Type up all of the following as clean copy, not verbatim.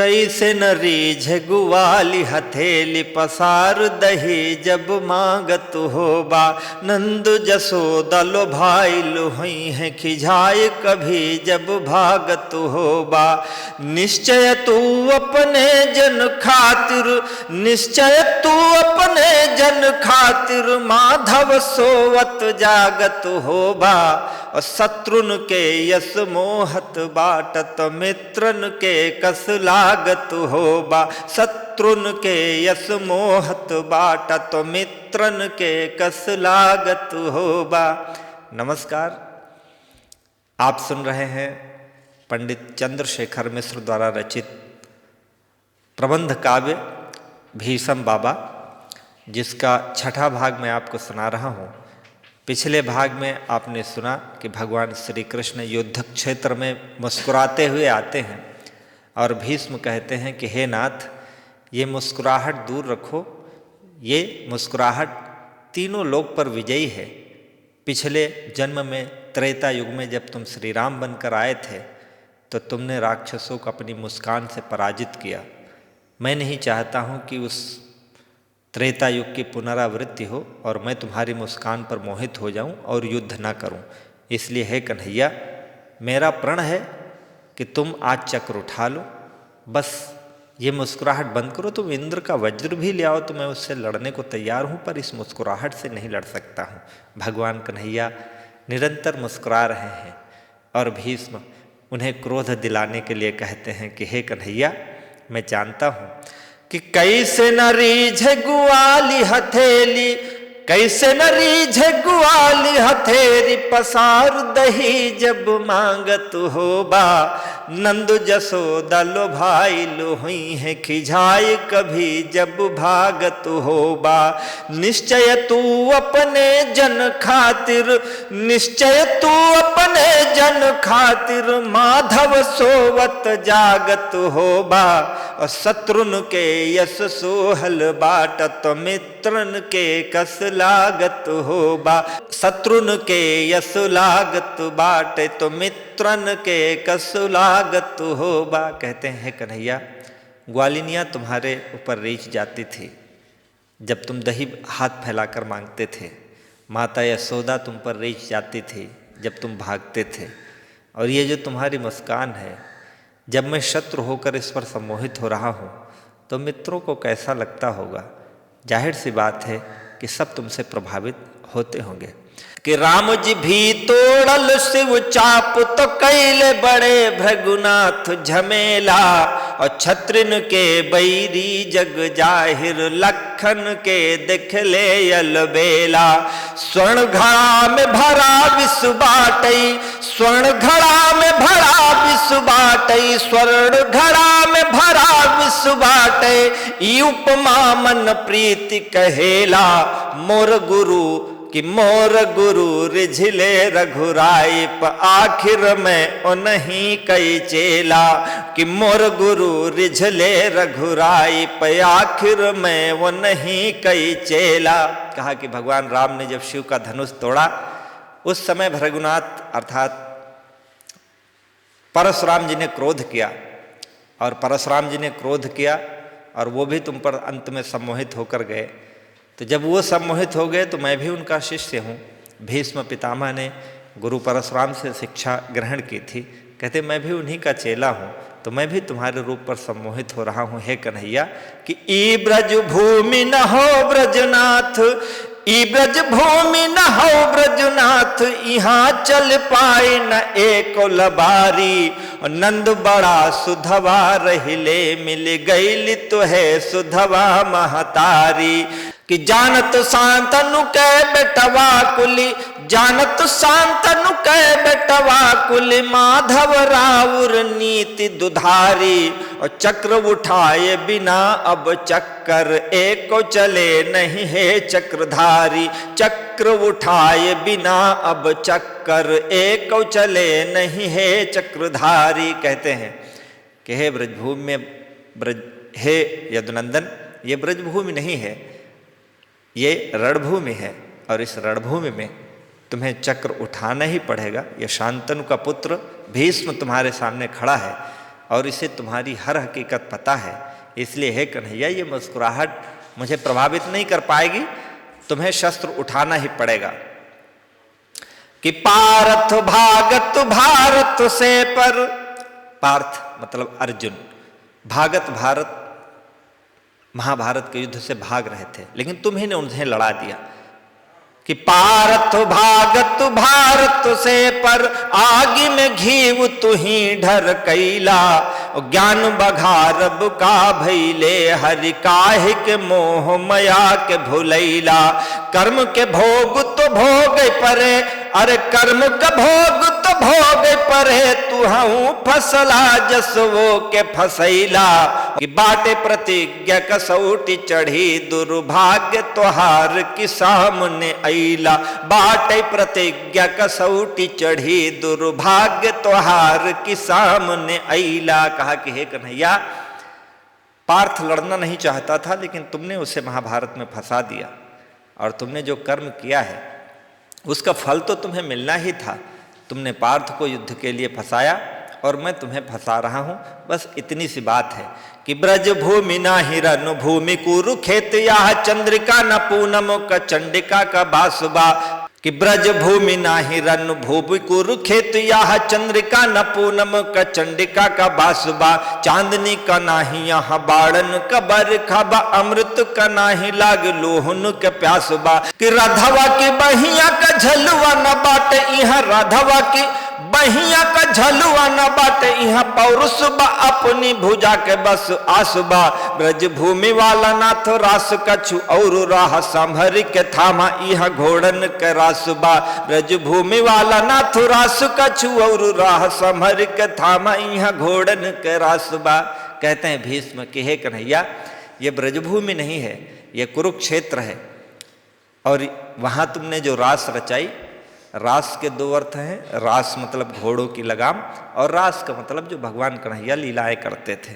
कैसे न रीझ गुवाली हथेली पसार दही जब मांगत होबा। नंद जसोदा लो भाई लोहई है खिझाए कभी जब भागत होबा। निश्चय तू अपने जन खातिर, निश्चय तू अपने जन खातिर माधव सोवत जागत होबा। और शत्रुन के यस मोहत बाटत मित्रन के कस लागत होबा। शत्रुन के यस मोहत बाटत मित्रन के कस लागत होबा। नमस्कार, आप सुन रहे हैं पंडित चंद्रशेखर मिश्र द्वारा रचित प्रबंध काव्य भीष्म बाबा, जिसका छठा भाग मैं आपको सुना रहा हूँ। पिछले भाग में आपने सुना कि भगवान श्री कृष्ण युद्ध क्षेत्र में मुस्कुराते हुए आते हैं और भीष्म कहते हैं कि हे नाथ, ये मुस्कुराहट दूर रखो, ये मुस्कुराहट तीनों लोक पर विजयी है। पिछले जन्म में त्रेता युग में जब तुम श्री राम बनकर आए थे तो तुमने राक्षसों को अपनी मुस्कान से पराजित किया। मैं नहीं चाहता हूँ कि उस त्रेता युग की पुनरावृत्ति हो और मैं तुम्हारी मुस्कान पर मोहित हो जाऊं और युद्ध ना करूं। इसलिए हे कन्हैया, मेरा प्रण है कि तुम आज चक्र उठा लो, बस ये मुस्कुराहट बंद करो। तुम इंद्र का वज्र भी ले आओ तो मैं उससे लड़ने को तैयार हूं, पर इस मुस्कुराहट से नहीं लड़ सकता हूं। भगवान कन्हैया निरंतर मुस्कुरा रहे हैं और भीष्म उन्हें क्रोध दिलाने के लिए कहते हैं कि हे कन्हैया, मैं जानता हूं कि कैसे न रीझे गुआली हथेली, कैसे न रीझे गुआली हथेली पसार दही जब मांगत होबा। नंद जसोदा लो भाई लोहई है खिझाए कभी जब भागत होबा। निश्चय तू अपने जन खातिर, निश्चय तू अपने जन खातिर माधव सोवत जागत होबा। और शत्रुन के यस सोहल बाटत मित्रन के कस लागत होबा। शत्रुन के यस लागत बाटे तो मित्रन के कस लागत होबा। कहते हैं कन्हैया, ग्वालिनियाँ तुम्हारे ऊपर रीछ जाती थी जब तुम दही हाथ फैलाकर मांगते थे। माता यशोदा तुम पर रीछ जाती थी जब तुम भागते थे। और ये जो तुम्हारी मुस्कान है, जब मैं शत्रु होकर इस पर सम्मोहित हो रहा हूँ तो मित्रों को कैसा लगता होगा। जाहिर सी बात है कि सब तुमसे प्रभावित होते होंगे। कि राम जी भी तोड़ल शिव चाप तो कैले बड़े भृगुनाथ झमेला। और छत्रिन के बैरी जग जाहिर लखन के दिखले अलबेला। स्वर्ण घड़ा में भरा विष बाटई, स्वर्ण घड़ा में भरा विष बाटई, स्वर्ण घड़ा में भरा विष बाटई। ई उपमा मन प्रीति कहेला, मोर गुरु कि मोर गुरु रिझले रघुराई प आखिर में उन्हीं कई चेला। कि मोर गुरु रिझले रघुराई प आखिर में उन्हीं कई चेला। कहा कि भगवान राम ने जब शिव का धनुष तोड़ा उस समय भृगुनाथ अर्थात परशुराम जी ने क्रोध किया। और परशुराम जी ने क्रोध किया और वो भी तुम पर अंत में सम्मोहित होकर गए। तो जब वो सम्मोहित हो गए तो मैं भी उनका शिष्य हूँ। भीष्म पितामह ने गुरु परशुराम से शिक्षा ग्रहण की थी। कहते मैं भी उन्हीं का चेला हूँ, तो मैं भी तुम्हारे रूप पर सम्मोहित हो रहा हूँ। हे कन्हैया, कि ई ब्रज भूमि न हो ब्रजनाथ, ई ब्रज भूमि न हो ब्रजनाथ। यहाँ चल पाए न एको लबारी। नंद बड़ा सुधवा रहिले मिल गई तो है सुधवा महतारी। कि जानत शांतनु कै बेटवा कुली, जानत शांतनु कै बेटवा कुली। माधव राउर नीति दुधारी। और चक्र उठाए बिना अब चक्कर एको चले नहीं है चक्रधारी। चक्र उठाए बिना अब चक्कर एको चले नहीं है चक्रधारी। कहते हैं कि हे ब्रजभूमि में हे यदुनंदन, ये ब्रजभूमि नहीं है, ये रणभूमि है। और इस रणभूमि में तुम्हें चक्र उठाना ही पड़ेगा। ये शांतनु का पुत्र भीष्म तुम्हारे सामने खड़ा है और इसे तुम्हारी हर हकीकत पता है, इसलिए हे कन्हैया ये मुस्कुराहट मुझे प्रभावित नहीं कर पाएगी, तुम्हें शस्त्र उठाना ही पड़ेगा। कि पार्थ भागत भारत से पर, पार्थ मतलब अर्जुन, भागत भारत महाभारत के युद्ध से भाग रहे थे, लेकिन तुम्ही ने उन्हें लड़ा दिया। कि पार्थ भागत भारत से पर, आगे में घीव तुही ढर कैला, ज्ञान बघारब का भैले, हरि काहे के मोह मया के भुलैला। कर्म के भोग तो भोग परे, अरे कर्म का भोग तो भोग परे, तू हूँ फसला जसवो के फसैला। कि बाटे प्रतिज्ञा कसौटी चढ़ी, दुर्भाग्य तोहार की सामने ऐला। बाटे प्रतिज्ञा कसौटी चढ़ी, दुर्भाग्य तोहार की सामने ऐला। कहा कि हे कन्हैया, पार्थ लड़ना नहीं चाहता था, लेकिन तुमने उसे महाभारत में फंसा दिया, और तुमने जो कर्म किया है उसका फल तो तुम्हें मिलना ही था। तुमने पार्थ को युद्ध के लिए फंसाया और मैं तुम्हें फंसा रहा हूं, बस इतनी सी बात है। कि ब्रज भूमि ना हिरन भूमि कुरुखेत, या चंद्रिका न पूनम का चंडिका का बासुबा। कि ब्रज भूमि ना हिरन भूमि कुरुखेत, या चंद्रिका न पूनम का चंडिका का बासुबा। चांदनी का नाही यहाँ बाड़न का बरखा बा, अमृत का नाही लाग लोहन के प्यासबा। कि राधवा की बहिया का झलुआ न बाटे, यहाँ राधवा की बहिया का झलुआ न बाटे, यहाँ पौरुष बा अपनी भुजा के बस आसुबा। ब्रज भूमि वाला नाथ रास कछु और राह संभर के थामा, यह घोड़न के रासुबा। ब्रज भूमि वाला नाथ रास कछु और राह संभर के थामा, यह घोड़न के रासुबा। कहते हैं भीष्म कि हे कन्हैया, ये ब्रजभूमि नहीं है, ये कुरुक्षेत्र है, और वहां तुमने जो रास रचाई, रास के दो अर्थ हैं, रास मतलब घोड़ों की लगाम, और रास का मतलब जो भगवान कन्हैया लीलाएं करते थे।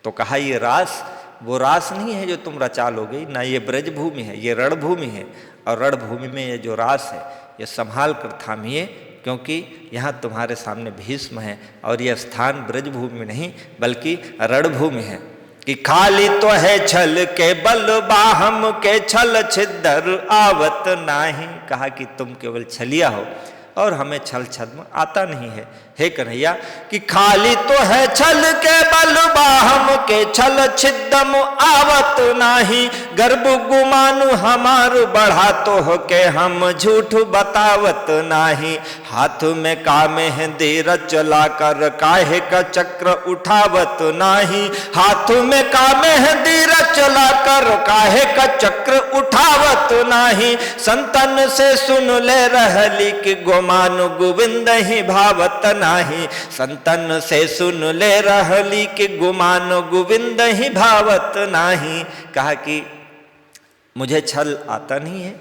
तो कहा ये रास वो रास नहीं है जो तुम रचा लोगे, ना ये ब्रजभूमि है, ये रणभूमि है, और रणभूमि में ये जो रास है ये संभाल कर थामिए, क्योंकि यहाँ तुम्हारे सामने भीष्म है, और यह स्थान ब्रजभूमि नहीं बल्कि रणभूमि है। कि खाली तो है छल के बल बाहम के, छल छिद्र आवत नाही। कहा कि तुम केवल छलिया हो और हमें छल छद्म आता नहीं है। हे कन्हैया, कि खाली तो है छल के बल बाहम के, छल छिद्म आवत नाही। गर्भ गुमानु हमार बढ़ा तो हो के, हम झूठ बतावत नाही। हाथ में कामे हिंदी रचला कर, काहे का चक्र उठावत नाही। हाथ में कामे हिंदी रचला कर, काहे का चक्र उठावत नाही। संतन से सुन ले रहली कि गोमानु गोविंद ही भावत नाही। संतन से सुन ले रहली कि गुमानो गोविंद ही भावत नाही। कहा कि मुझे छल आता नहीं है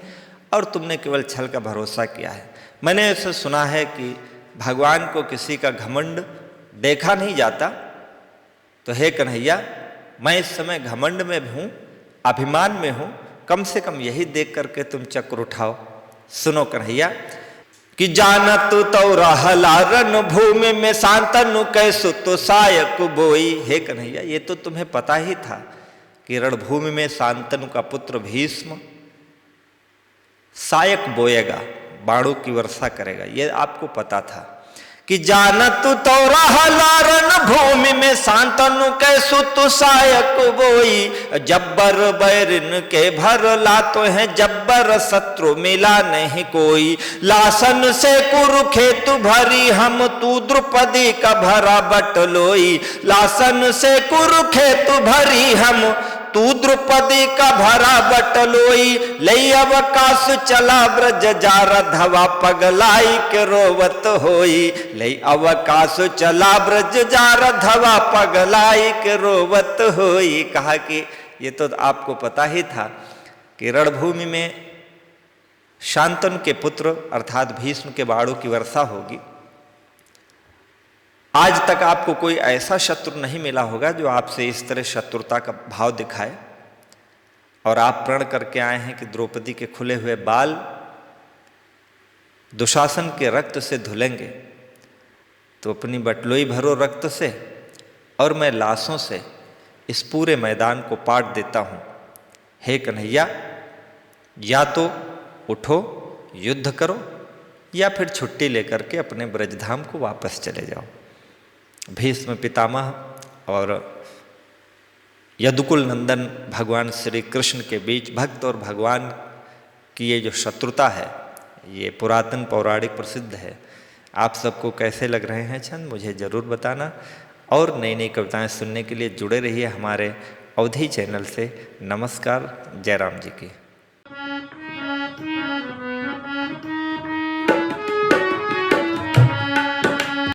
और तुमने केवल छल का भरोसा किया है। मैंने ऐसा सुना है कि भगवान को किसी का घमंड देखा नहीं जाता। तो हे कन्हैया, मैं इस समय घमंड में हूं, अभिमान में हूं, कम से कम यही देख करके तुम चक्र उठाओ। सुनो कन्हैया, कि जानत तो रहला रण भूमि में, शांतनु कैसु तो सायक बोई। हे कन्हैया, ये तो तुम्हें पता ही था कि रणभूमि में शांतनु का पुत्र भीष्म सायक बोएगा, बाणों की वर्षा करेगा, ये आपको पता था। कि जानत तो रहला रण भूमि में, शांतनु कैसु तो सायक बोई। जब्बर बैरिन के भरला तो है, जब्बर शत्रु मिला नहीं कोई। लासन से कुरुखेतु भरी हम, तू द्रुपदी का भरा बटलोई। लासन से कुरुखेतु भरी हम, तू द्रुपदी का भरा बटलोई। लई अवकाश चला ब्रज जा, राधवा पगलाई के रोवत होई। लई अवकाश चला ब्रज जा, राधवा पगलाई के रोवत होई। कहा कि ये तो आपको पता ही था कि रणभूमि में शांतनु के पुत्र अर्थात भीष्म के बाणों की वर्षा होगी। आज तक आपको कोई ऐसा शत्रु नहीं मिला होगा जो आपसे इस तरह शत्रुता का भाव दिखाए, और आप प्रण करके आए हैं कि द्रौपदी के खुले हुए बाल दुशासन के रक्त से धुलेंगे, तो अपनी बटलोई भरो रक्त से और मैं लाशों से इस पूरे मैदान को पाट देता हूँ। हे कन्हैया, या तो उठो, युद्ध करो, या फिर छुट्टी लेकर के अपने ब्रजधाम को वापस चले जाओ। भीष्म पितामह और यदुकुल नंदन भगवान श्री कृष्ण के बीच भक्त और भगवान की ये जो शत्रुता है, ये पुरातन पौराणिक प्रसिद्ध है। आप सबको कैसे लग रहे हैं छंद मुझे ज़रूर बताना, और नई नई कविताएं सुनने के लिए जुड़े रहिए हमारे अवधि चैनल से। नमस्कार। जय राम जी की।